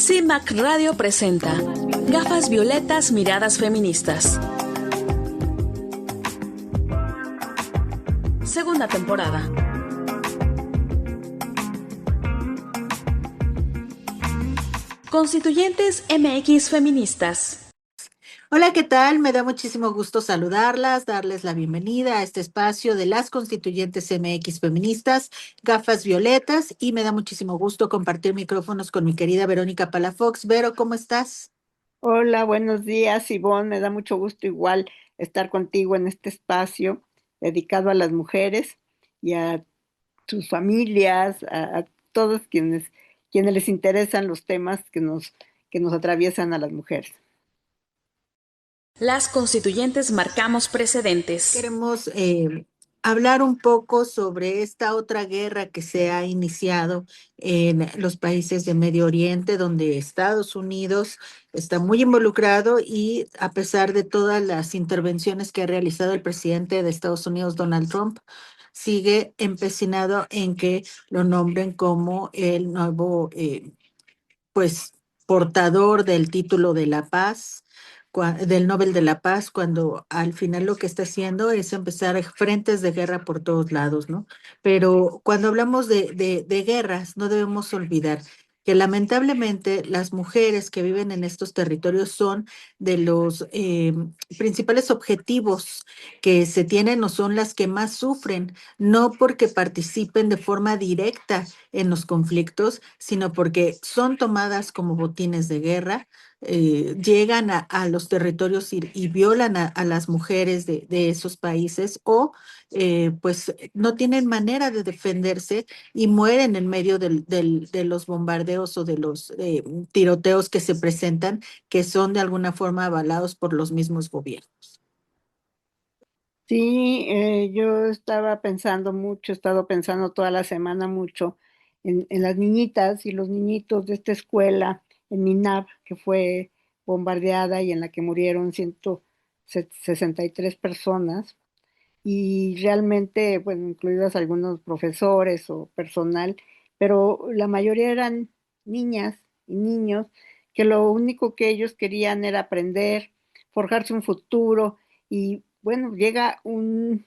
CIMAC Radio presenta Gafas Violetas, Miradas Feministas. Segunda temporada. Constituyentes MX Feministas. Hola, ¿qué tal? Me da muchísimo gusto saludarlas, darles la bienvenida a este espacio de las Constituyentes MX Feministas, Gafas Violetas, y me da muchísimo gusto compartir micrófonos con mi querida Verónica Palafox. Vero, ¿cómo estás? Hola, buenos días, Ivonne. Me da mucho gusto igual estar contigo en este espacio dedicado a las mujeres y a sus familias, a todos quienes les interesan los temas que nos atraviesan a las mujeres. Las constituyentes marcamos precedentes. Queremos hablar un poco sobre esta otra guerra que se ha iniciado en los países de Medio Oriente, donde Estados Unidos está muy involucrado y a pesar de todas las intervenciones que ha realizado el presidente de Estados Unidos, Donald Trump, sigue empecinado en que lo nombren como el nuevo, pues, portador del título de la paz, del Nobel de la Paz, cuando al final lo que está haciendo es empezar frentes de guerra por todos lados, ¿no? Pero cuando hablamos de guerras, no debemos olvidar que lamentablemente las mujeres que viven en estos territorios son de los principales objetivos que se tienen o son las que más sufren, no porque participen de forma directa en los conflictos, sino porque son tomadas como botines de guerra, llegan a los territorios y violan a las mujeres de esos países o pues no tienen manera de defenderse y mueren en medio de los bombardeos o de los tiroteos que se presentan, que son de alguna forma avalados por los mismos gobiernos. Sí, yo estaba pensando mucho, he estado pensando toda la semana mucho en las niñitas y los niñitos de esta escuela en Minab, que fue bombardeada y en la que murieron 163 personas. Y realmente, bueno, incluidos algunos profesores o personal, pero la mayoría eran niñas y niños que lo único que ellos querían era aprender, forjarse un futuro y bueno, llega un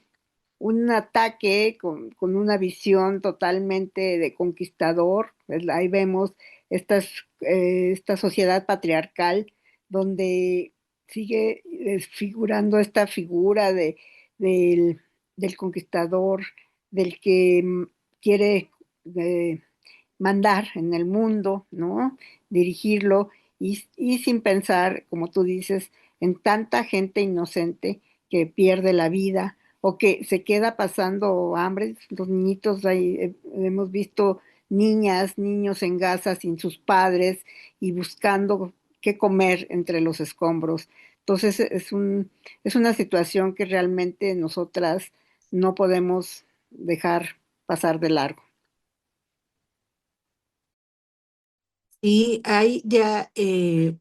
ataque con una visión totalmente de conquistador. Pues, ahí vemos esta sociedad patriarcal donde sigue figurando esta figura del, del conquistador, del que quiere eh, mandar en el mundo, ¿no? Dirigirlo y sin pensar, como tú dices, en tanta gente inocente que pierde la vida o que se queda pasando hambre. Los niñitos, ahí, hemos visto niñas, niños en Gaza sin sus padres y buscando qué comer entre los escombros. Entonces es una situación que realmente nosotras no podemos dejar pasar de largo. Y hay ya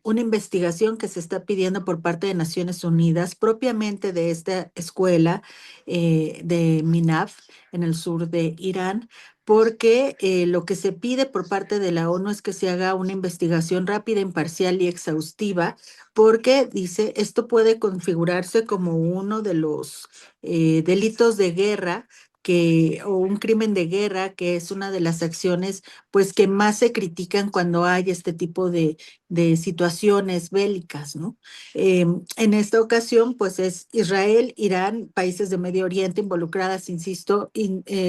una investigación que se está pidiendo por parte de Naciones Unidas, propiamente de esta escuela de Minaf, en el sur de Irán, porque lo que se pide por parte de la ONU es que se haga una investigación rápida, imparcial y exhaustiva, porque dice, esto puede configurarse como uno de los delitos de guerra o un crimen de guerra, que es una de las acciones pues que más se critican cuando hay este tipo de situaciones bélicas, ¿no? En esta ocasión, pues es Israel, Irán, países de Medio Oriente involucradas, insisto,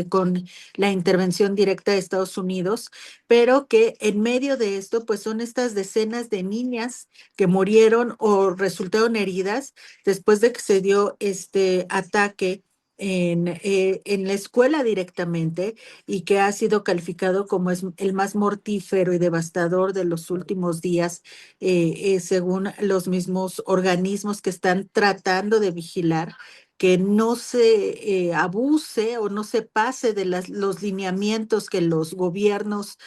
con la intervención directa de Estados Unidos, pero que en medio de esto, pues son estas decenas de niñas que murieron o resultaron heridas después de que se dio este ataque en la escuela directamente y que ha sido calificado como es el más mortífero y devastador de los últimos días, según los mismos organismos que están tratando de vigilar que no se abuse o no se pase de los lineamientos que los gobiernos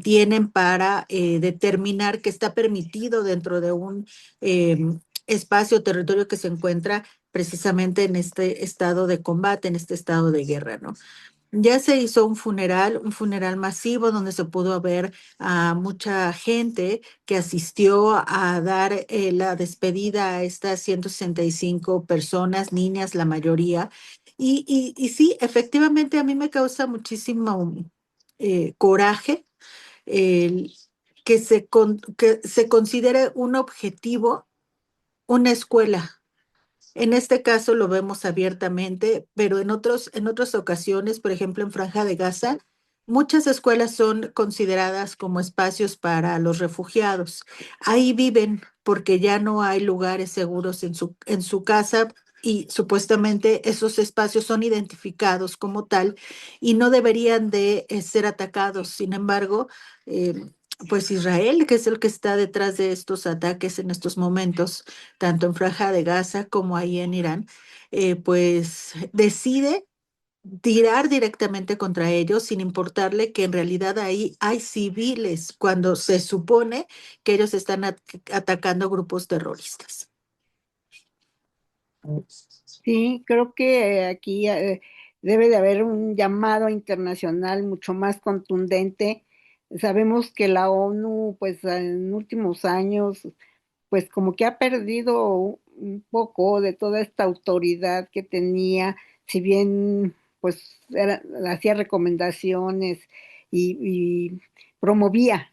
tienen para determinar que está permitido dentro de un espacio o territorio que se encuentra precisamente en este estado de combate, en este estado de guerra, ¿no? Ya se hizo un funeral masivo donde se pudo ver a mucha gente que asistió a dar la despedida a estas 165 personas, niñas la mayoría. Y sí, efectivamente a mí me causa muchísimo coraje el que se considere un objetivo una escuela. En este caso lo vemos abiertamente, pero en otras ocasiones, por ejemplo, en Franja de Gaza, muchas escuelas son consideradas como espacios para los refugiados. Ahí viven porque ya no hay lugares seguros en su casa y supuestamente esos espacios son identificados como tal y no deberían de ser atacados. Sin embargo, eh, pues Israel, que es el que está detrás de estos ataques en estos momentos, tanto en Franja de Gaza como ahí en Irán, pues decide tirar directamente contra ellos sin importarle que en realidad ahí hay civiles cuando se supone que ellos están atacando grupos terroristas. Sí, creo que aquí debe de haber un llamado internacional mucho más contundente. Sabemos que la ONU, pues en últimos años, pues como que ha perdido un poco de toda esta autoridad que tenía, si bien pues hacía recomendaciones y promovía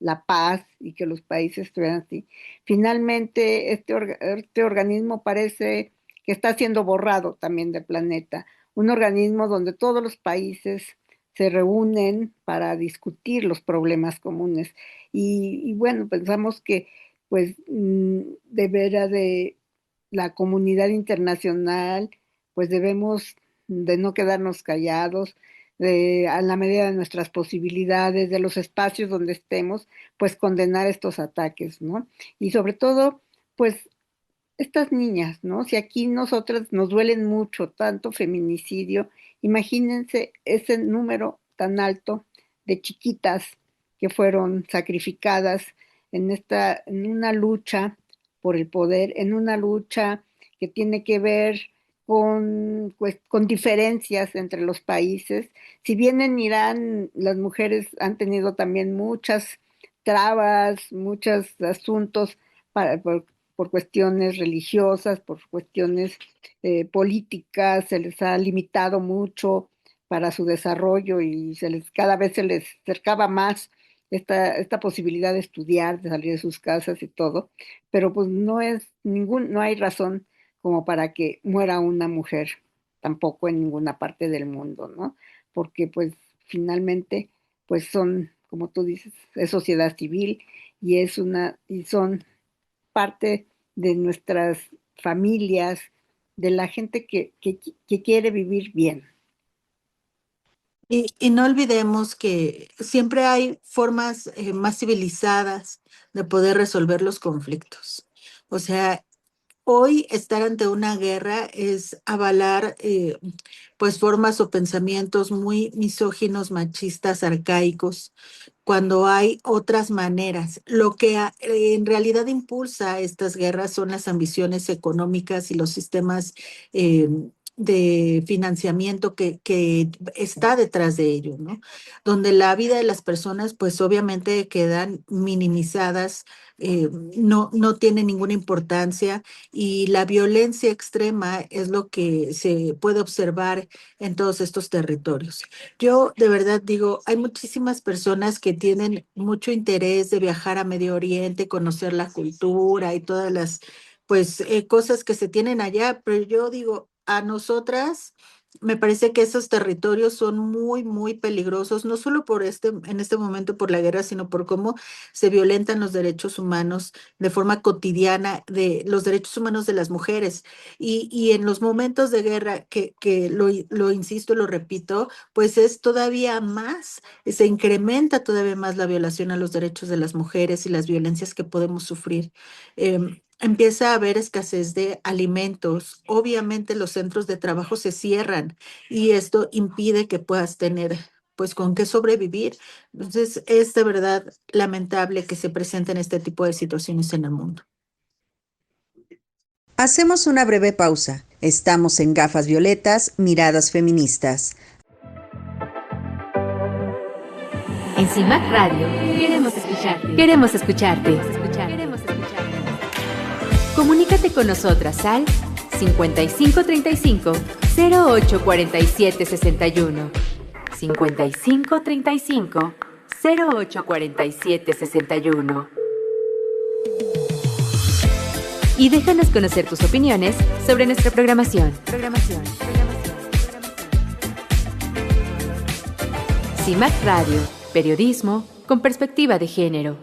la paz y que los países estuvieran así. Finalmente, este organismo parece que está siendo borrado también del planeta, un organismo donde todos los países se reúnen para discutir los problemas comunes. Y bueno, pensamos que pues deberá de la comunidad internacional, pues debemos de no quedarnos callados, a la medida de nuestras posibilidades, de los espacios donde estemos, pues condenar estos ataques, ¿no? Y sobre todo, pues estas niñas, ¿no? Si aquí nosotras nos duelen mucho tanto feminicidio, imagínense ese número tan alto de chiquitas que fueron sacrificadas en una lucha por el poder, en una lucha que tiene que ver con, pues, con diferencias entre los países. Si bien en Irán las mujeres han tenido también muchas trabas, muchos asuntos para, por cuestiones religiosas, por cuestiones políticas, se les ha limitado mucho para su desarrollo y cada vez se les acercaba más esta posibilidad de estudiar, de salir de sus casas y todo, pero pues no hay razón como para que muera una mujer tampoco en ninguna parte del mundo, ¿no? Porque pues finalmente pues son, como tú dices, es sociedad civil y son parte de nuestras familias, de la gente que quiere vivir bien. Y no olvidemos que siempre hay formas más civilizadas de poder resolver los conflictos. O sea, hoy estar ante una guerra es avalar pues formas o pensamientos muy misóginos, machistas, arcaicos, cuando hay otras maneras. Lo que en realidad impulsa estas guerras son las ambiciones económicas y los sistemas eh, de financiamiento que está detrás de ello, ¿no? Donde la vida de las personas pues obviamente quedan minimizadas, no tiene ninguna importancia y la violencia extrema es lo que se puede observar en todos estos territorios. Yo de verdad digo, hay muchísimas personas que tienen mucho interés de viajar a Medio Oriente, conocer la cultura y todas las pues cosas que se tienen allá, pero yo digo, a nosotras me parece que esos territorios son muy, muy peligrosos, no solo en este momento por la guerra, sino por cómo se violentan los derechos humanos de forma cotidiana, de los derechos humanos de las mujeres. Y en los momentos de guerra, que lo insisto, lo repito, pues es todavía más, se incrementa todavía más la violación a los derechos de las mujeres y las violencias que podemos sufrir. Empieza a haber escasez de alimentos. Obviamente los centros de trabajo se cierran y esto impide que puedas tener pues con qué sobrevivir. Entonces es de verdad lamentable que se presenten este tipo de situaciones en el mundo. Hacemos una breve pausa. Estamos en Gafas Violetas, Miradas Feministas. En CIMAC Radio queremos escucharte. Queremos escucharte. Comunícate con nosotras al 5535 0847 61. 5535 0847 61. Y déjanos conocer tus opiniones sobre nuestra programación. CIMAC Radio, periodismo con perspectiva de género.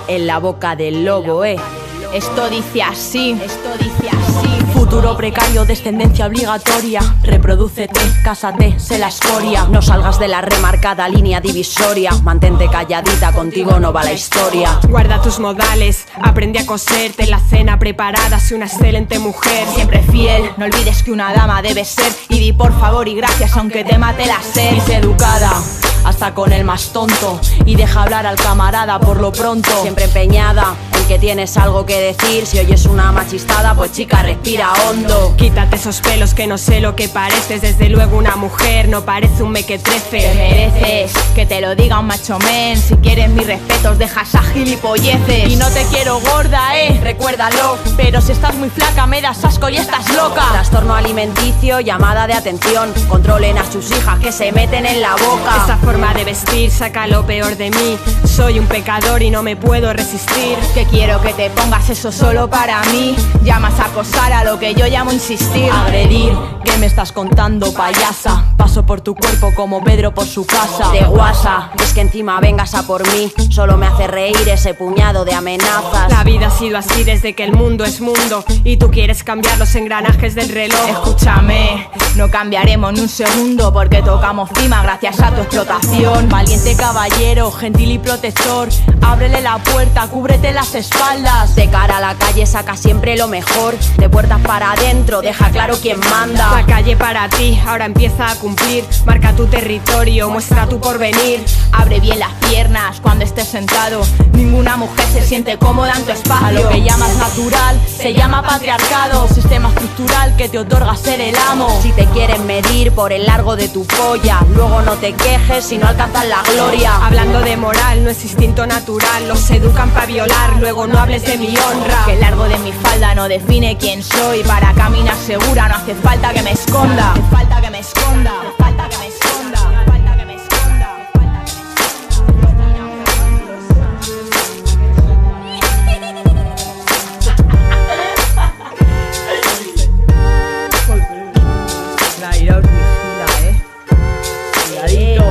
En la boca del lobo, Esto dice así. Futuro precario, descendencia obligatoria. Reprodúcete, cásate, sé la escoria. No salgas de la remarcada línea divisoria. Mantente calladita, contigo no va la historia. Guarda tus modales, aprende a coser. Ten la cena preparada, sé una excelente mujer. Siempre fiel, no olvides que una dama debe ser. Y di por favor y gracias aunque te mate la sed. Y sé educada, hasta con el más tonto. Y deja hablar al camarada por lo pronto. Siempre empeñada en que tienes algo que decir. Si oyes una machistada, pues chica, respira hondo. Quítate esos pelos que no sé lo que pareces. Desde luego una mujer no parece un mequetrefe. Te mereces que te lo diga un macho men. Si quieres mis respetos, deja esas gilipolleces. Y no te quiero gorda, recuérdalo. Pero si estás muy flaca, me das asco y estás loca. Trastorno alimenticio, llamada de atención. Controlen a sus hijas que se meten en la boca. Esa forma de vestir saca lo peor de mí. Soy un pecador y no me puedo resistir. Que quiero que te pongas eso solo para mí. Llamas a acosar a lo que yo llamo insistir. Agredir, ¿qué me estás contando, payasa? Paso por tu cuerpo como Pedro por su casa. De guasa, es que encima vengas a por mí. Solo me hace reír ese puñado de amenazas. La vida ha sido así desde que el mundo es mundo. Y tú quieres cambiar los engranajes del reloj. Escúchame, no cambiaremos ni un segundo. Porque tocamos cima gracias a tu explotación. Valiente caballero, gentil y protector. Ábrele la puerta, cúbrete las espaldas. De cara a la calle saca siempre lo mejor. De puertas para adentro, deja claro quién manda. La calle para ti, ahora empieza a cumplir. Marca tu territorio, muestra tu porvenir. Abre bien las piernas cuando estés sentado. Ninguna mujer se siente cómoda en tu espacio. A lo que llamas natural, se llama patriarcado. Sistema estructural que te otorga ser el amo. Si te quieren medir por el largo de tu polla, luego no te quejes si no alcanzas la gloria. Hablando de moral, no es instinto natural. Los educan para violar, luego no hables de mi honra. Que el largo de mi falda no define quién soy. Para caminar segura no hace falta que me esconda. Hace falta que me esconda. Hace falta que me esconda. Hace falta que me esconda. La ira os vigila, Cuidadito.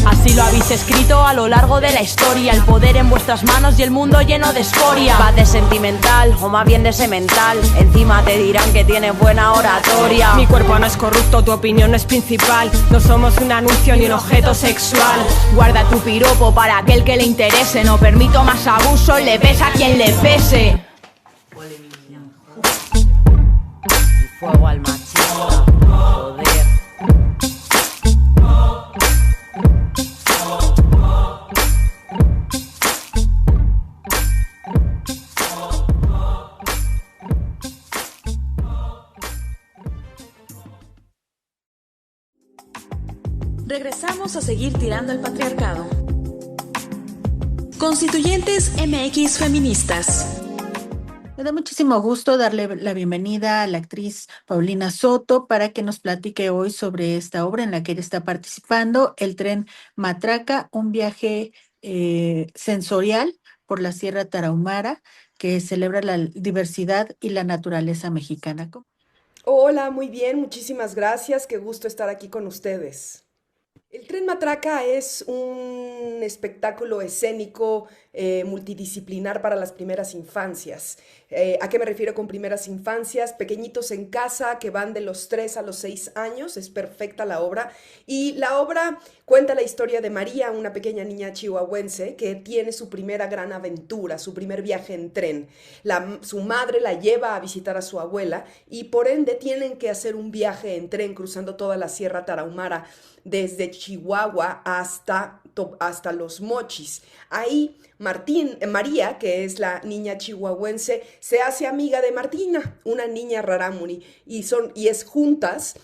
Así lo habéis escrito a lo largo de la historia. El poder en vuestras manos y el mundo lleno de escoria. Vas de sentimental, o más bien de semental. Encima te dirán que tienes buena oratoria. Mi cuerpo no es corrupto, tu opinión no es principal. No somos un anuncio ni un objeto sexual. Guarda tu piropo para aquel que le interese. No permito más abuso, le pesa a quien le pese. Y fuego al machista, joder. Regresamos a seguir tirando al patriarcado. Constituyentes MX Feministas. Me da muchísimo gusto darle la bienvenida a la actriz Paulina Soto para que nos platique hoy sobre esta obra en la que ella está participando, El Tren Matraca, un viaje sensorial por la Sierra Tarahumara que celebra la diversidad y la naturaleza mexicana. Hola, muy bien, muchísimas gracias, qué gusto estar aquí con ustedes. El Tren Matraca es un espectáculo escénico multidisciplinar para las primeras infancias. ¿A qué me refiero con primeras infancias? Pequeñitos en casa que van de los 3 a los 6 años, es perfecta la obra. Y la obra cuenta la historia de María, una pequeña niña chihuahuense que tiene su primera gran aventura, su primer viaje en tren. Su madre la lleva a visitar a su abuela y por ende tienen que hacer un viaje en tren cruzando toda la Sierra Tarahumara desde Chihuahua hasta Los Mochis. Ahí María, que es la niña chihuahuense, se hace amiga de Martina, una niña rarámuri, y es juntas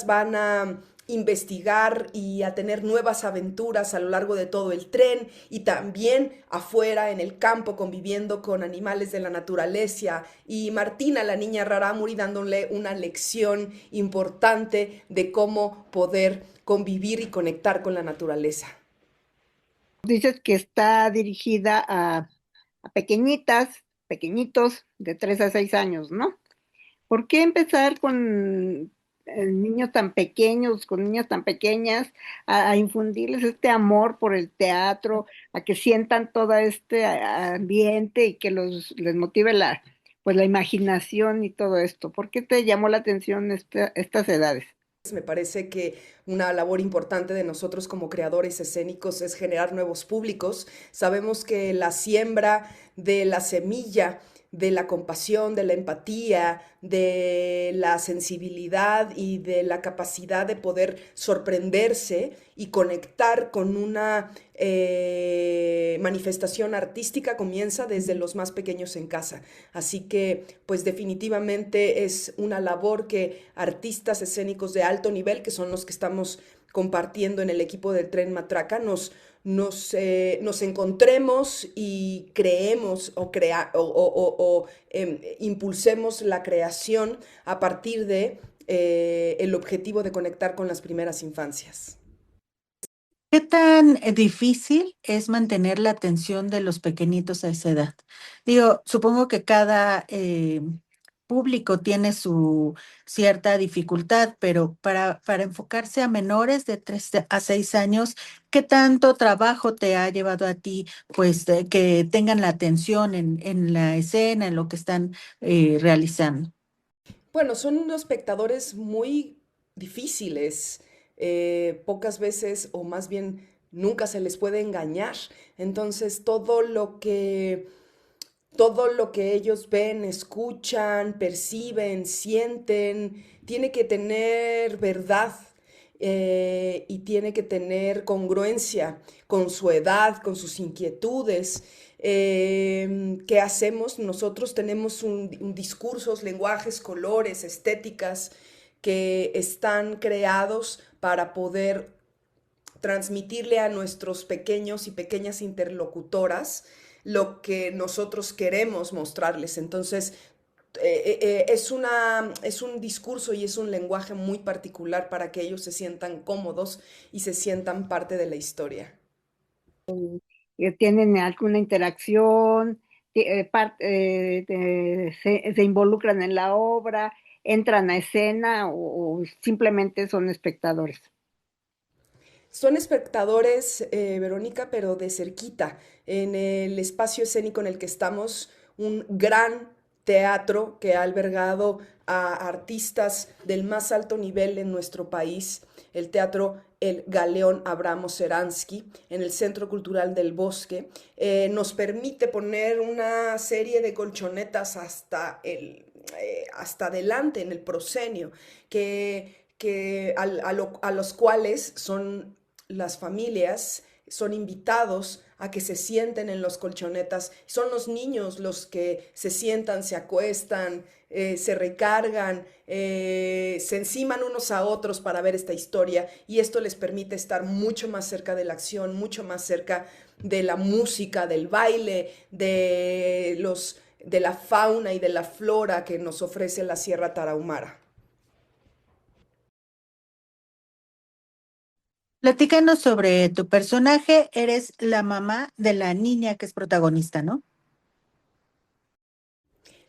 van a investigar y a tener nuevas aventuras a lo largo de todo el tren y también afuera en el campo conviviendo con animales de la naturaleza y Martina, la niña rarámuri, dándole una lección importante de cómo poder convivir y conectar con la naturaleza. Dices que está dirigida a pequeñitos de 3 a 6 años, ¿no? ¿Por qué empezar con niños tan pequeños, con niñas tan pequeñas, a infundirles este amor por el teatro, a que sientan todo este ambiente y que les motive pues la imaginación y todo esto? ¿Por qué te llamó la atención estas edades? Me parece que una labor importante de nosotros como creadores escénicos es generar nuevos públicos. Sabemos que la siembra de la semilla, de la compasión, de la empatía, de la sensibilidad y de la capacidad de poder sorprenderse y conectar con una manifestación artística comienza desde los más pequeños en casa. Así que, pues definitivamente es una labor que artistas escénicos de alto nivel, que son los que estamos compartiendo en el equipo del Tren Matraca, nos encontremos y creemos impulsemos la creación a partir de el objetivo de conectar con las primeras infancias. ¿Qué tan difícil es mantener la atención de los pequeñitos a esa edad? Digo, supongo que cada público tiene su cierta dificultad, pero para enfocarse a menores de 3 a 6 años, ¿qué tanto trabajo te ha llevado a ti, pues, que tengan la atención en la escena, en lo que están realizando? Bueno, son unos espectadores muy difíciles. Pocas veces, o más bien nunca se les puede engañar. Entonces, todo lo que ellos ven, escuchan, perciben, sienten, tiene que tener verdad y tiene que tener congruencia con su edad, con sus inquietudes. ¿Qué hacemos? Nosotros tenemos discursos, lenguajes, colores, estéticas que están creados para poder transmitirle a nuestros pequeños y pequeñas interlocutoras lo que nosotros queremos mostrarles. Entonces, es un discurso y es un lenguaje muy particular para que ellos se sientan cómodos y se sientan parte de la historia. ¿Tienen alguna interacción? ¿Se involucran en la obra? ¿Entran a escena o simplemente son espectadores? Son espectadores, Verónica, pero de cerquita, en el espacio escénico en el que estamos, un gran teatro que ha albergado a artistas del más alto nivel en nuestro país, el Teatro El Galeón Abramo Seransky, en el Centro Cultural del Bosque, nos permite poner una serie de colchonetas hasta adelante en el proscenio, a los cuales las familias son invitados a que se sienten en los colchonetas. Son los niños los que se sientan, se acuestan, se recargan, se enciman unos a otros para ver esta historia y esto les permite estar mucho más cerca de la acción, mucho más cerca de la música, del baile, de la fauna y de la flora que nos ofrece la Sierra Tarahumara. Platícanos sobre tu personaje. Eres la mamá de la niña que es protagonista, ¿no?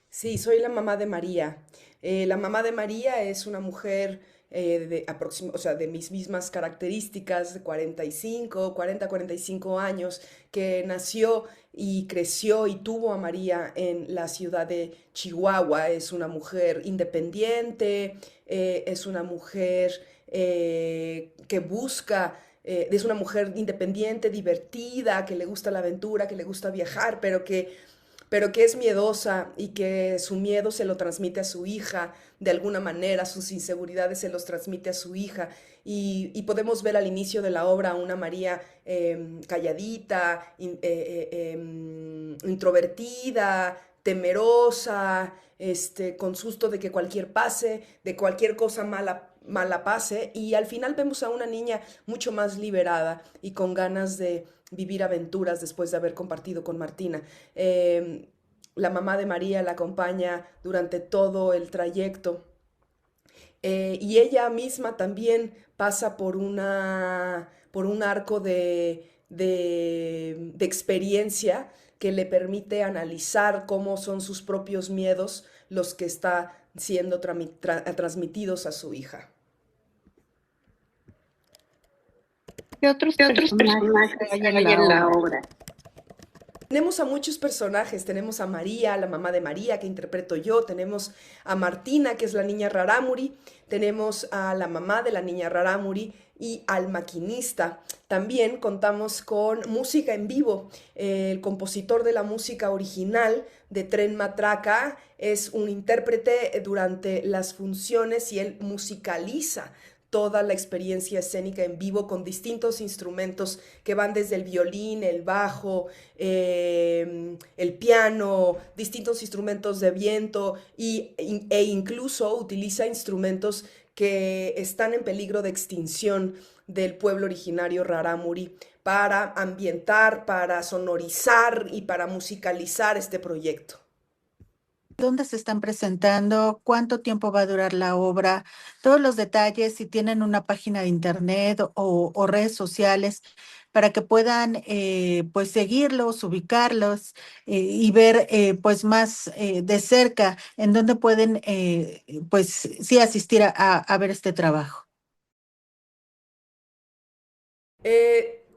Sí, soy la mamá de María. La mamá de María es una mujer de mis mismas características, de 45 años, que nació y creció y tuvo a María en la ciudad de Chihuahua. Es una mujer independiente, es una mujer que busca, es una mujer independiente, divertida, que le gusta la aventura, que le gusta viajar, pero que es miedosa y que su miedo se lo transmite a su hija de alguna manera, sus inseguridades se los transmite a su hija. Y podemos ver al inicio de la obra una María calladita, introvertida, temerosa, con susto de que de cualquier cosa mala pase, y al final vemos a una niña mucho más liberada y con ganas de vivir aventuras después de haber compartido con Martina. La mamá de María la acompaña durante todo el trayecto, y ella misma también pasa por un arco de experiencia que le permite analizar cómo son sus propios miedos los que está siendo transmitidos a su hija. ¿Qué otros personajes hay en la obra? Tenemos a muchos personajes, tenemos a María, la mamá de María, que interpreto yo, tenemos a Martina, que es la niña Rarámuri, tenemos a la mamá de la niña Rarámuri y al maquinista. También contamos con música en vivo. El compositor de la música original de Tren Matraca es un intérprete durante las funciones y él musicaliza toda la experiencia escénica en vivo con distintos instrumentos que van desde el violín, el bajo, el piano, distintos instrumentos de viento e incluso utiliza instrumentos que están en peligro de extinción del pueblo originario Rarámuri para ambientar, para sonorizar y para musicalizar este proyecto. ¿Dónde se están presentando? ¿Cuánto tiempo va a durar la obra? Todos los detalles, si tienen una página de internet o redes sociales para que puedan pues seguirlos, ubicarlos y ver pues más de cerca en dónde pueden pues sí asistir a ver este trabajo.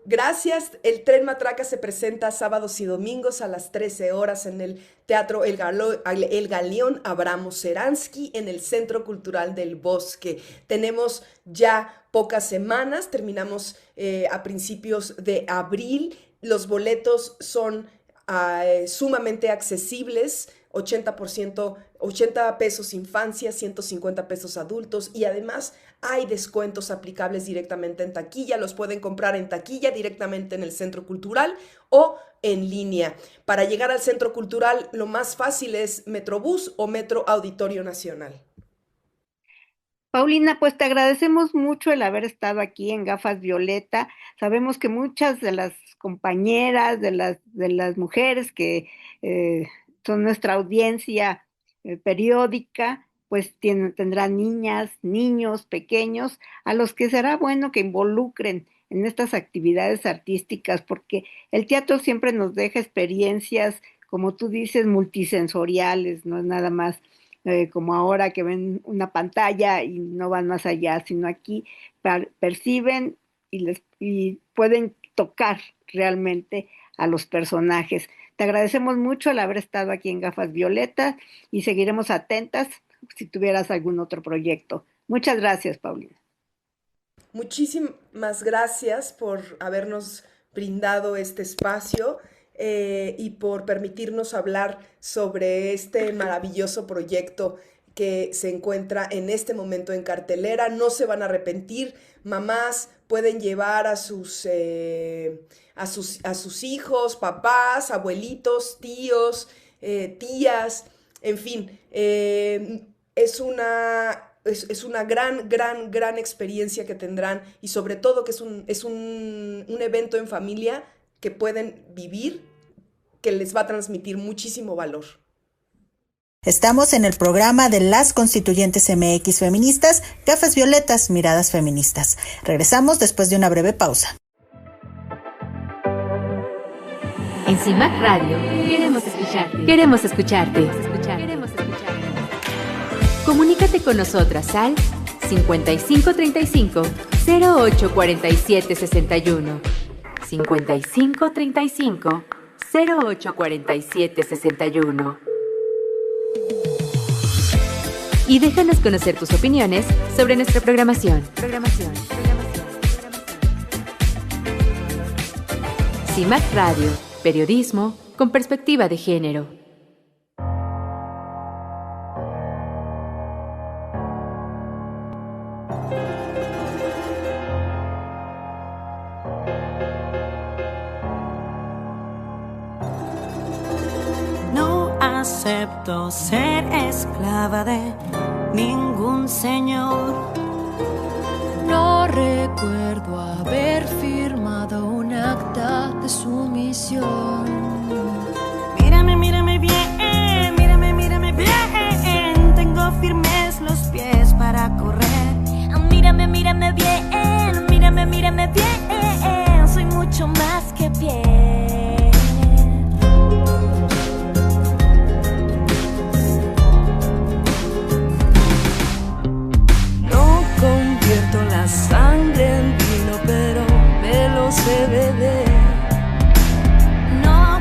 Gracias. El Tren Matraca se presenta sábados y domingos a las 13 horas en el Teatro El Galeón Abramo Seransky en el Centro Cultural del Bosque. Tenemos ya pocas semanas, terminamos a principios de abril. Los boletos son sumamente accesibles, 80 pesos infancia, 150 pesos adultos, y además hay descuentos aplicables directamente en taquilla. Los pueden comprar en taquilla directamente en el Centro Cultural o en línea. Para llegar al Centro Cultural lo más fácil es Metrobús o Metro Auditorio Nacional. Paulina, pues te agradecemos mucho el haber estado aquí en Gafas Violeta. Sabemos que muchas de las compañeras, de las mujeres que son nuestra audiencia periódica, pues tendrán niñas, niños pequeños, a los que será bueno que involucren en estas actividades artísticas, porque el teatro siempre nos deja experiencias, como tú dices, multisensoriales, no es nada más como ahora que ven una pantalla y no van más allá, sino aquí perciben y pueden tocar realmente a los personajes. Te agradecemos mucho el haber estado aquí en Gafas Violetas y seguiremos atentas si tuvieras algún otro proyecto. Muchas gracias, Paulina. Muchísimas gracias por habernos brindado este espacio y por permitirnos hablar sobre este maravilloso proyecto que se encuentra en este momento en cartelera. No se van a arrepentir. Mamás pueden llevar a sus hijos, papás, abuelitos, tíos, tías, en fin. Es una gran experiencia que tendrán, y sobre todo que es un evento en familia que pueden vivir, que les va a transmitir muchísimo valor. Estamos en el programa de las Constituyentes MX Feministas, Gafas Violetas, Miradas Feministas. Regresamos después de una breve pausa. En CIMAC Radio, queremos escucharte. Queremos escucharte. Comunícate con nosotras al 5535 0847 61. 5535 0847 61. Y déjanos conocer tus opiniones sobre nuestra programación. CIMAC Radio, periodismo con perspectiva de género. No acepto ser esclava de ningún señor. No recuerdo haber firmado un acta de sumisión. Mírame, mírame bien, mírame bien. Tengo firmes los pies para correr. Mírame bien, mírame bien. Soy mucho más que piel. No convierto la sangre en vino, pero me lo sé beber. No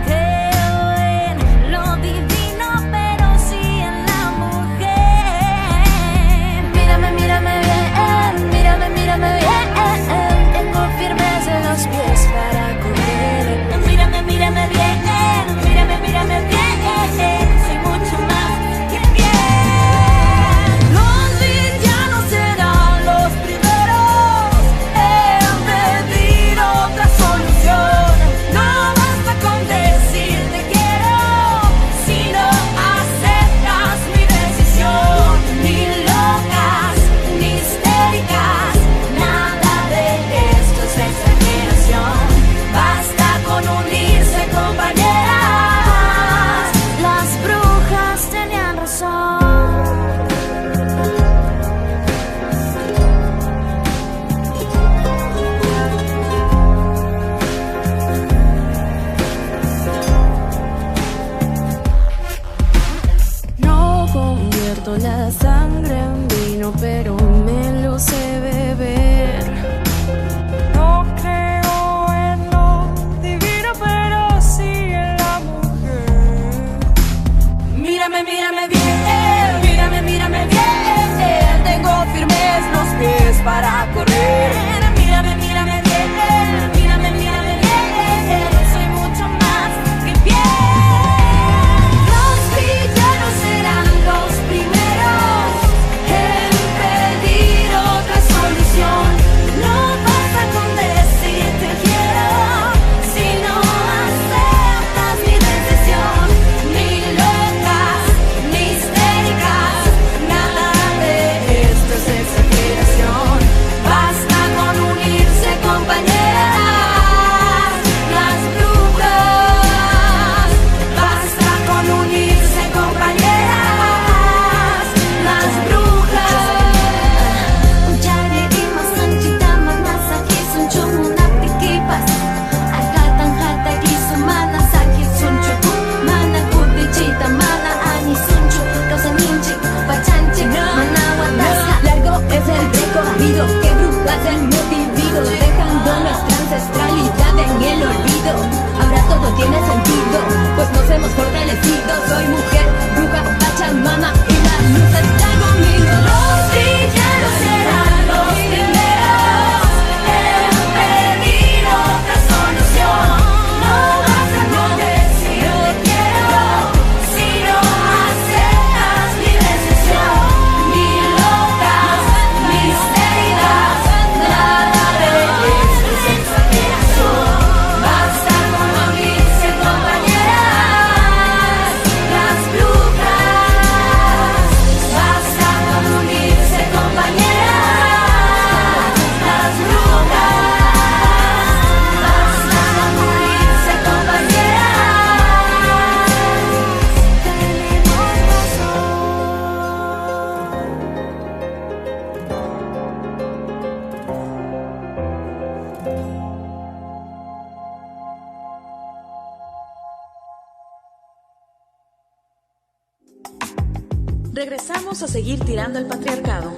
Regresamos a seguir tirando el patriarcado.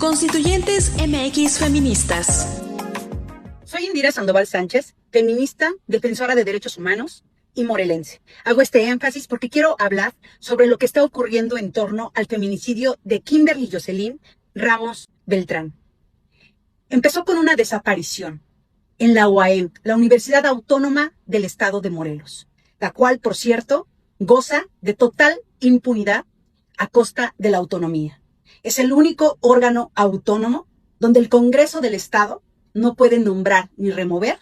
Constituyentes MX Feministas. Soy Indira Sandoval Sánchez, feminista, defensora de derechos humanos y morelense. Hago este énfasis porque quiero hablar sobre lo que está ocurriendo en torno al feminicidio de Kimberly Jocelyn Ramos Beltrán. Empezó con una desaparición en la UAM, la Universidad Autónoma del Estado de Morelos, la cual, por cierto, goza de total impunidad a costa de la autonomía. Es el único órgano autónomo donde el Congreso del Estado no puede nombrar ni remover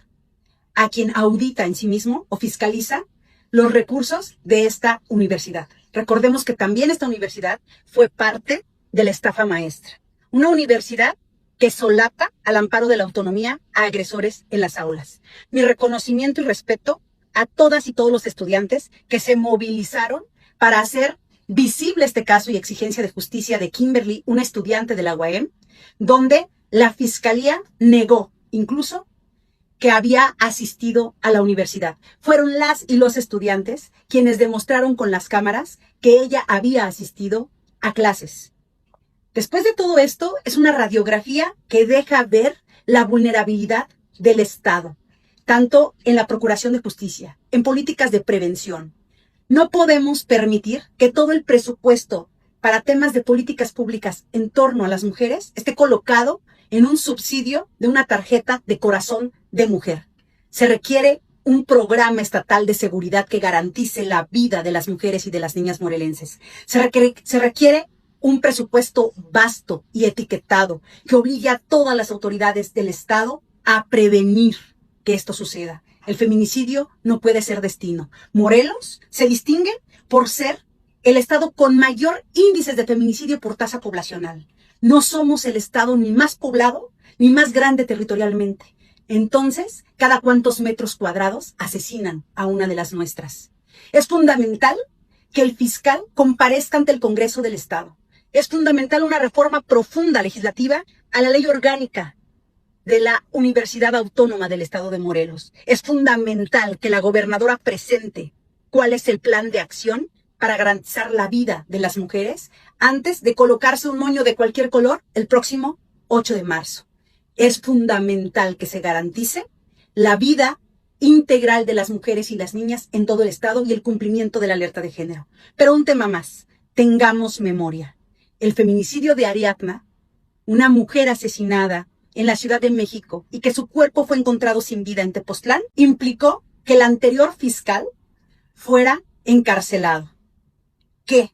a quien audita en sí mismo o fiscaliza los recursos de esta universidad. Recordemos que también esta universidad fue parte de la estafa maestra. Una universidad que solapa al amparo de la autonomía a agresores en las aulas. Mi reconocimiento y respeto a todas y todos los estudiantes que se movilizaron para hacer visible este caso y exigencia de justicia de Kimberly, una estudiante de la UAM, donde la fiscalía negó incluso que había asistido a la universidad. Fueron las y los estudiantes quienes demostraron con las cámaras que ella había asistido a clases. Después de todo esto, es una radiografía que deja ver la vulnerabilidad del Estado, tanto en la procuración de justicia, en políticas de prevención. No podemos permitir que todo el presupuesto para temas de políticas públicas en torno a las mujeres esté colocado en un subsidio de una tarjeta de corazón de mujer. Se requiere un programa estatal de seguridad que garantice la vida de las mujeres y de las niñas morelenses. Se requiere un presupuesto vasto y etiquetado que obligue a todas las autoridades del Estado a prevenir que esto suceda. El feminicidio no puede ser destino. Morelos se distingue por ser el estado con mayor índices de feminicidio por tasa poblacional. No somos el estado ni más poblado ni más grande territorialmente. Entonces, ¿cada cuántos metros cuadrados asesinan a una de las nuestras? Es fundamental que el fiscal comparezca ante el Congreso del Estado. Es fundamental una reforma profunda legislativa a la ley orgánica de la Universidad Autónoma del Estado de Morelos. Es fundamental que la gobernadora presente cuál es el plan de acción para garantizar la vida de las mujeres antes de colocarse un moño de cualquier color el próximo 8 de marzo. Es fundamental que se garantice la vida integral de las mujeres y las niñas en todo el Estado y el cumplimiento de la alerta de género. Pero un tema más, tengamos memoria. El feminicidio de Ariadna, una mujer asesinada en la Ciudad de México y que su cuerpo fue encontrado sin vida en Tepoztlán, implicó que el anterior fiscal fuera encarcelado. ¿Qué?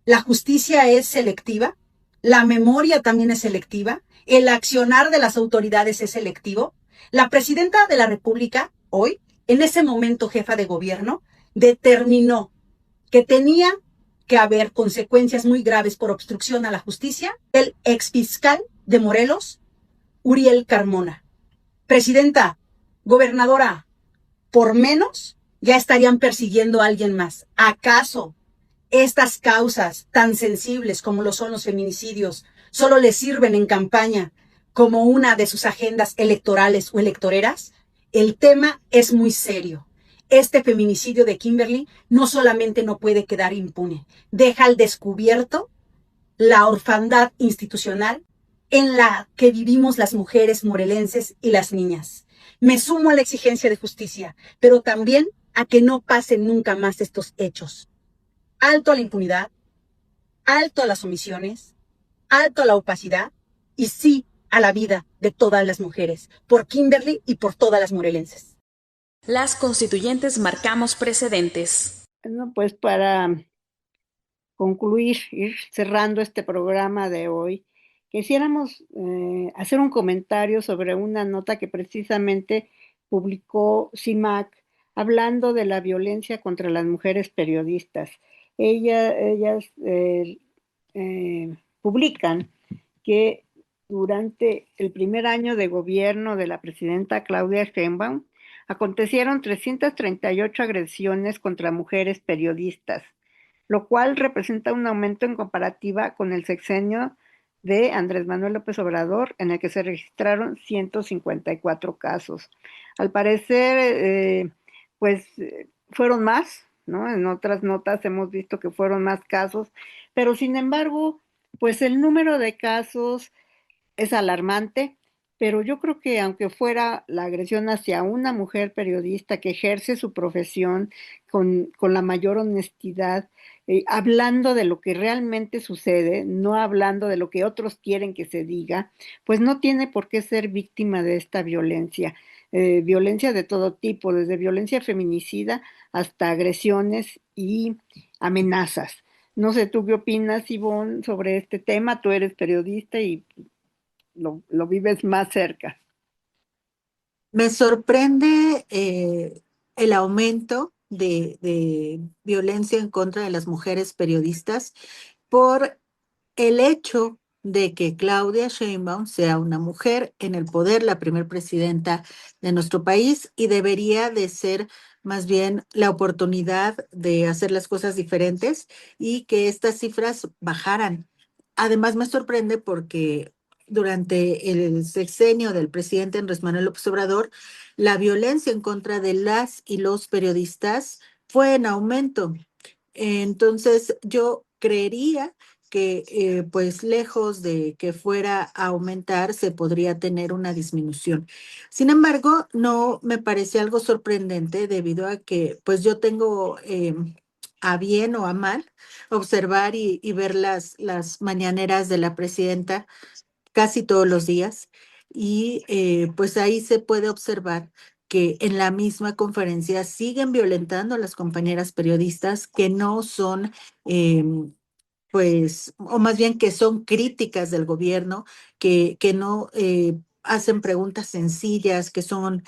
¿La justicia es selectiva? ¿La memoria también es selectiva? ¿El accionar de las autoridades es selectivo? La presidenta de la República, hoy, en ese momento jefa de gobierno, determinó que tenía que haber consecuencias muy graves por obstrucción a la justicia del exfiscal de Morelos, Uriel Carmona. Presidenta, gobernadora, por menos ya estarían persiguiendo a alguien más. ¿Acaso estas causas tan sensibles como lo son los feminicidios solo les sirven en campaña como una de sus agendas electorales o electoreras? El tema es muy serio. Este feminicidio de Kimberly no solamente no puede quedar impune, deja al descubierto la orfandad institucional en la que vivimos las mujeres morelenses y las niñas. Me sumo a la exigencia de justicia, pero también a que no pasen nunca más estos hechos. Alto a la impunidad, alto a las omisiones, alto a la opacidad y sí a la vida de todas las mujeres, por Kimberly y por todas las morelenses. Las constituyentes marcamos precedentes. Bueno, pues para concluir, ir cerrando este programa de hoy, quisiéramos hacer un comentario sobre una nota que precisamente publicó CIMAC hablando de la violencia contra las mujeres periodistas. Ellas publican que durante el primer año de gobierno de la presidenta Claudia Sheinbaum acontecieron 338 agresiones contra mujeres periodistas, lo cual representa un aumento en comparativa con el sexenio de Andrés Manuel López Obrador, en el que se registraron 154 casos. Al parecer, fueron más ¿no? En otras notas hemos visto que fueron más casos, pero sin embargo, pues el número de casos es alarmante, pero yo creo que aunque fuera la agresión hacia una mujer periodista que ejerce su profesión con la mayor honestidad, hablando de lo que realmente sucede, no hablando de lo que otros quieren que se diga, pues no tiene por qué ser víctima de esta violencia. Violencia de todo tipo, desde violencia feminicida hasta agresiones y amenazas. No sé, ¿tú qué opinas, Ivonne, sobre este tema? Tú eres periodista y lo vives más cerca. Me sorprende el aumento de violencia en contra de las mujeres periodistas por el hecho de que Claudia Sheinbaum sea una mujer en el poder, la primer presidenta de nuestro país, y debería de ser más bien la oportunidad de hacer las cosas diferentes y que estas cifras bajaran. Además, me sorprende porque durante el sexenio del presidente Andrés Manuel López Obrador, la violencia en contra de las y los periodistas fue en aumento. Entonces, yo creería que, pues, lejos de que fuera a aumentar, se podría tener una disminución. Sin embargo, no me parece algo sorprendente debido a que, pues, yo tengo a bien o a mal observar y ver las mañaneras de la presidenta casi todos los días y pues ahí se puede observar que en la misma conferencia siguen violentando a las compañeras periodistas que no son pues, o más bien que son críticas del gobierno, que no hacen preguntas sencillas, que son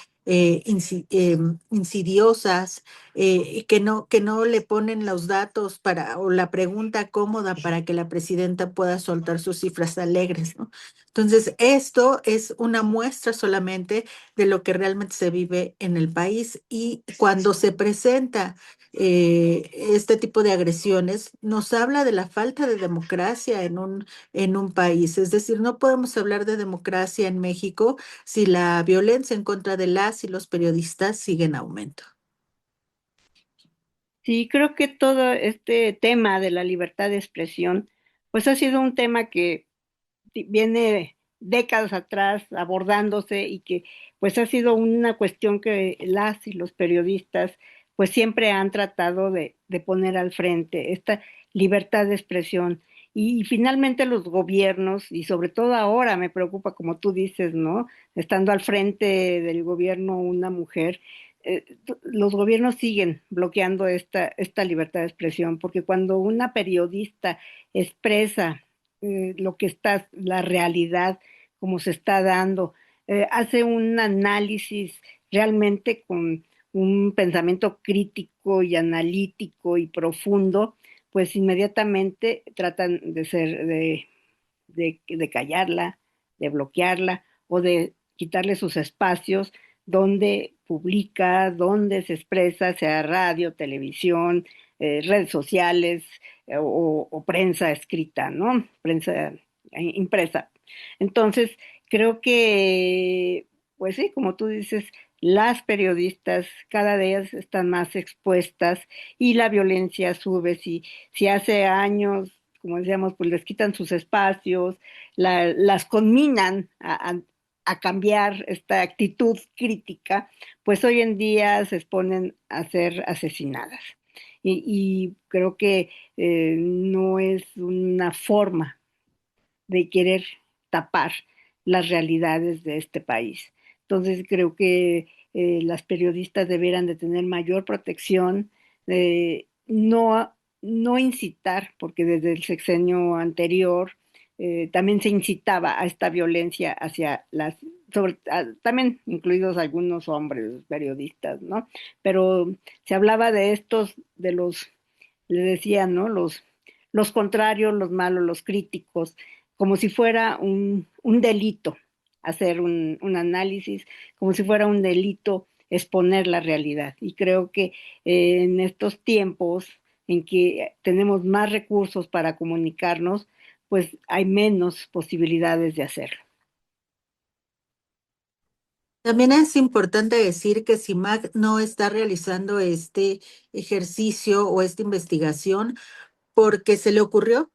insidiosas, que no le ponen los datos para, o la pregunta cómoda para que la presidenta pueda soltar sus cifras alegres, ¿no? Entonces, esto es una muestra solamente de lo que realmente se vive en el país y cuando se presenta este tipo de agresiones, nos habla de la falta de democracia en un país. Es decir, no podemos hablar de democracia en México si la violencia en contra de las y los periodistas sigue en aumento. Sí, creo que todo este tema de la libertad de expresión, pues ha sido un tema que viene décadas atrás abordándose y que pues ha sido una cuestión que las y los periodistas pues siempre han tratado de poner al frente, esta libertad de expresión. Y finalmente los gobiernos, y sobre todo ahora me preocupa, como tú dices, ¿no? Estando al frente del gobierno una mujer, los gobiernos siguen bloqueando esta libertad de expresión, porque cuando una periodista expresa lo que está, la realidad, como se está dando, hace un análisis realmente con un pensamiento crítico y analítico y profundo, pues inmediatamente tratan de callarla, de bloquearla o de quitarle sus espacios donde publica, donde se expresa, sea radio, televisión, redes sociales o prensa escrita, ¿no? Prensa impresa. Entonces, creo que, pues sí, como tú dices, las periodistas cada vez están más expuestas y la violencia sube. Si hace años, como decíamos, pues les quitan sus espacios, las conminan a cambiar esta actitud crítica, pues hoy en día se exponen a ser asesinadas. Y creo que no es una forma de querer tapar las realidades de este país. Entonces creo que las periodistas deberán de tener mayor protección, no incitar, porque desde el sexenio anterior también se incitaba a esta violencia hacia también incluidos algunos hombres periodistas, ¿no? Pero se hablaba de estos, les decían, ¿no? Los contrarios, los malos, los críticos, como si fuera un delito hacer un análisis, como si fuera un delito exponer la realidad. Y creo que en estos tiempos en que tenemos más recursos para comunicarnos, pues hay menos posibilidades de hacerlo. También es importante decir que CIMAC no está realizando este ejercicio o esta investigación porque se le ocurrió,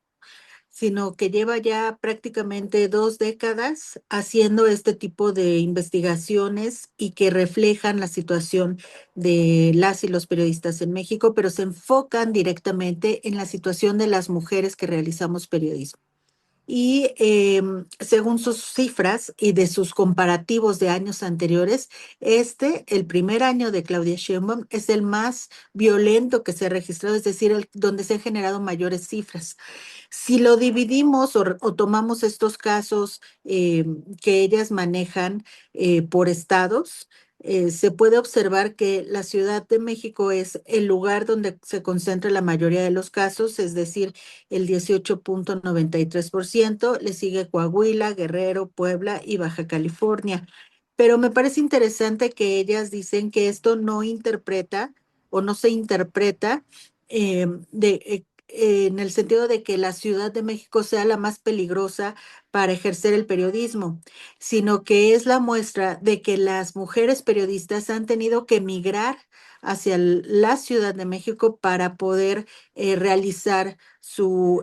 sino que lleva ya prácticamente 2 décadas haciendo este tipo de investigaciones y que reflejan la situación de las y los periodistas en México, pero se enfocan directamente en la situación de las mujeres que realizamos periodismo. Y según sus cifras y de sus comparativos de años anteriores, el primer año de Claudia Sheinbaum, es el más violento que se ha registrado, es decir, donde se han generado mayores cifras. Si lo dividimos o tomamos estos casos que ellas manejan por estados, se puede observar que la Ciudad de México es el lugar donde se concentra la mayoría de los casos, es decir, el 18.93%. Le sigue Coahuila, Guerrero, Puebla y Baja California. Pero me parece interesante que ellas dicen que esto no interpreta o no se interpreta en el sentido de que la Ciudad de México sea la más peligrosa para ejercer el periodismo, sino que es la muestra de que las mujeres periodistas han tenido que migrar hacia la Ciudad de México para poder realizar su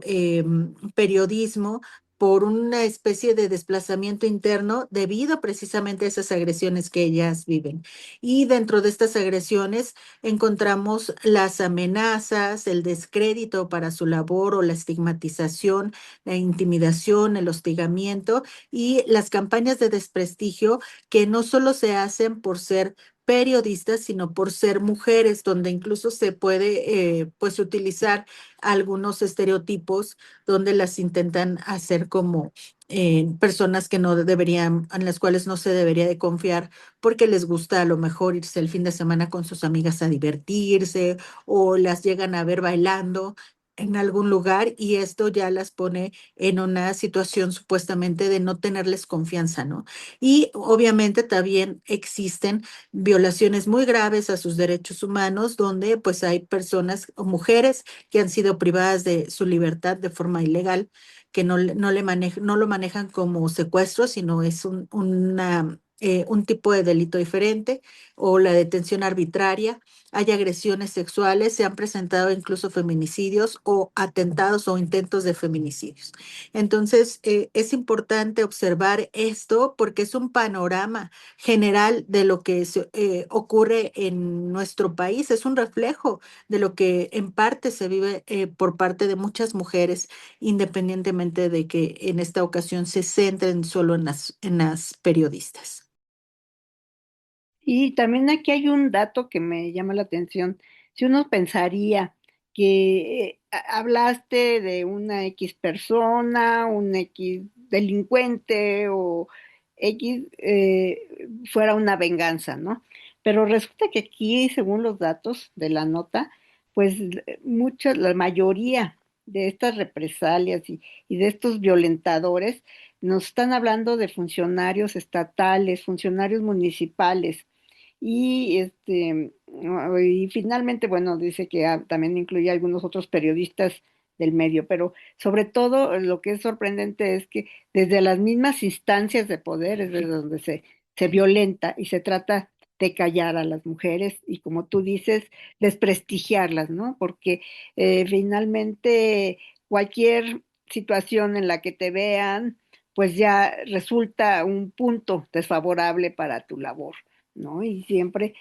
periodismo por una especie de desplazamiento interno debido precisamente a esas agresiones que ellas viven. Y dentro de estas agresiones encontramos las amenazas, el descrédito para su labor o la estigmatización, la intimidación, el hostigamiento y las campañas de desprestigio que no solo se hacen por ser periodistas, sino por ser mujeres, donde incluso se puede pues utilizar algunos estereotipos donde las intentan hacer como personas que no deberían, en las cuales no se debería de confiar porque les gusta a lo mejor irse el fin de semana con sus amigas a divertirse o las llegan a ver bailando en algún lugar y esto ya las pone en una situación supuestamente de no tenerles confianza, ¿no? Y obviamente también existen violaciones muy graves a sus derechos humanos donde pues hay personas o mujeres que han sido privadas de su libertad de forma ilegal, que no lo manejan como secuestro, sino es un tipo de delito diferente, o la detención arbitraria. Hay agresiones sexuales, se han presentado incluso feminicidios o atentados o intentos de feminicidios. Entonces, es importante observar esto porque es un panorama general de lo que ocurre en nuestro país, es un reflejo de lo que en parte se vive por parte de muchas mujeres, independientemente de que en esta ocasión se centren solo en las periodistas. Y también aquí hay un dato que me llama la atención. Si uno pensaría que hablaste de una X persona, un X delincuente o X fuera una venganza, ¿no? Pero resulta que aquí, según los datos de la nota, pues la mayoría de estas represalias y de estos violentadores nos están hablando de funcionarios estatales, funcionarios municipales, y finalmente, bueno, dice que también incluye algunos otros periodistas del medio, pero sobre todo lo que es sorprendente es que desde las mismas instancias de poder es desde donde se violenta y se trata de callar a las mujeres y, como tú dices, desprestigiarlas, ¿no? Porque finalmente cualquier situación en la que te vean, pues ya resulta un punto desfavorable para tu labor, ¿no? Y siempre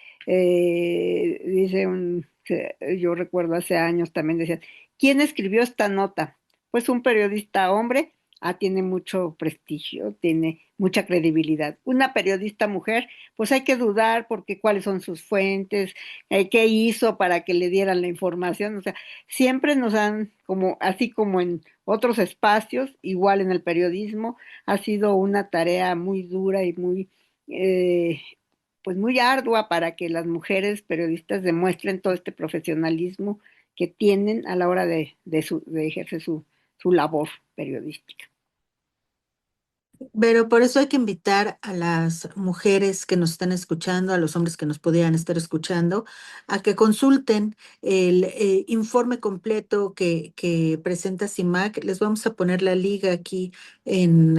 yo recuerdo hace años también decían, ¿quién escribió esta nota? Pues un periodista hombre, tiene mucho prestigio, tiene mucha credibilidad. Una periodista mujer, pues hay que dudar porque cuáles son sus fuentes, qué hizo para que le dieran la información, o sea, siempre nos han, como, así como en otros espacios, igual en el periodismo, ha sido una tarea muy dura y pues muy ardua para que las mujeres periodistas demuestren todo este profesionalismo que tienen a la hora de ejercer su labor periodística. Pero por eso hay que invitar a las mujeres que nos están escuchando, a los hombres que nos podrían estar escuchando, a que consulten el informe completo que presenta CIMAC. Les vamos a poner la liga aquí en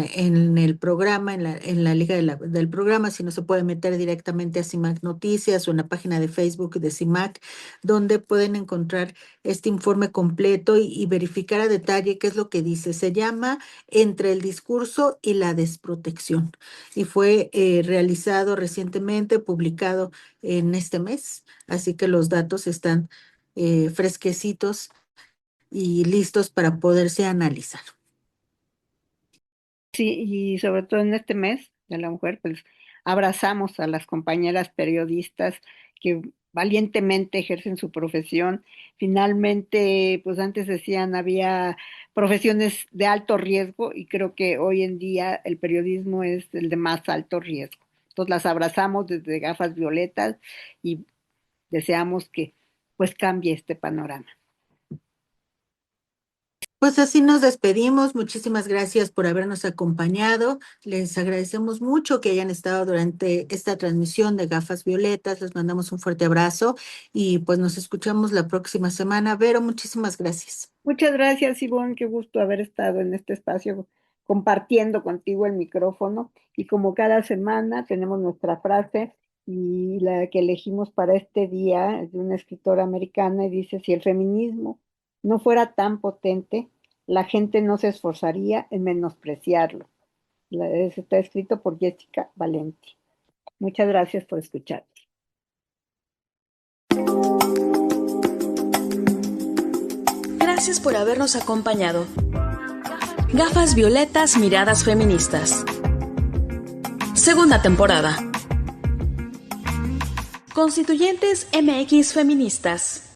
el programa, en la liga del programa, si no se puede meter directamente a CIMAC Noticias o en la página de Facebook de CIMAC, donde pueden encontrar este informe completo y verificar a detalle qué es lo que dice. Se llama Entre el discurso y la desprotección y fue realizado recientemente, publicado en este mes, así que los datos están fresquecitos y listos para poderse analizar. Sí, y sobre todo en este mes de la mujer, pues abrazamos a las compañeras periodistas que valientemente ejercen su profesión. Finalmente, pues antes decían había profesiones de alto riesgo y creo que hoy en día el periodismo es el de más alto riesgo. Entonces las abrazamos desde Gafas Violetas y deseamos que pues cambie este panorama. Pues así nos despedimos. Muchísimas gracias por habernos acompañado. Les agradecemos mucho que hayan estado durante esta transmisión de Gafas Violetas. Les mandamos un fuerte abrazo y pues nos escuchamos la próxima semana. Vero, muchísimas gracias. Muchas gracias, Ivonne. Qué gusto haber estado en este espacio compartiendo contigo el micrófono. Y como cada semana tenemos nuestra frase y la que elegimos para este día es de una escritora americana y dice, si el feminismo no fuera tan potente, la gente no se esforzaría en menospreciarlo. Está escrito por Jessica Valenti. Muchas gracias por escuchar. Gracias por habernos acompañado. Gafas Violetas, miradas feministas. Segunda temporada. Constituyentes MX Feministas.